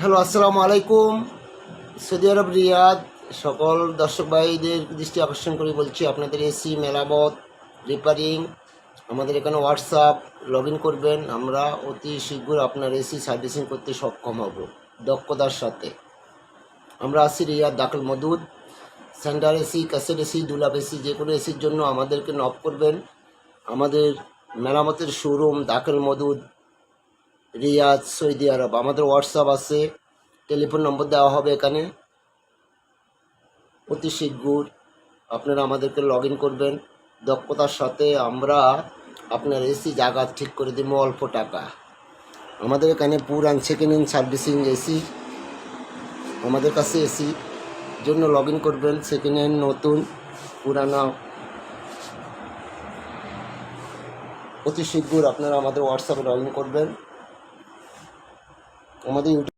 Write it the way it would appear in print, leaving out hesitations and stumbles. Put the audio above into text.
Hello, আসসালামু আলাইকুম। Saudi আরব রিয়াদ সকল দর্শক ভাইদের দৃষ্টি আকর্ষণ করে বলছি, আপনাদের এসি মেরামত রিপেয়ারিং আমাদের এখানে হোয়াটসঅ্যাপ লগ ইন করবেন। আমরা অতি শীঘ্র আপনার এসি সার্ভিসিং করতে সক্ষম হব দক্ষতার সাথে। আমরা আছি রিয়াদ দাখিল মদুদ। সেন্টার এসি, ক্যাসেট এসি, দুলাভ এসি, যে কোনো এসির জন্য আমাদেরকে নক করবেন। আমাদের মেরামতের শোরুম দাখিল মদুদ, রিয়াদ, সৌদি আরব। আমাদের হোয়াটসঅ্যাপ আছে, টেলিফোন নম্বর দেওয়া হবে এখানে। অতি শীঘ্র আপনারা আমাদেরকে লগ ইন করবেন দক্ষতার সাথে। আমরা আপনার এসি জায়গা ঠিক করে দেবো অল্প টাকা। আমাদের এখানে পুরান সেকেন্ড হ্যান্ড সার্ভিসিং এসি আমাদের কাছে এসি জন্য লগ ইন করবেন। সেকেন্ড হ্যান্ড, নতুন, পুরানো, অতি শীঘ্র আপনারা আমাদের হোয়াটসঅ্যাপে লগ ইন করবেন। আমাদের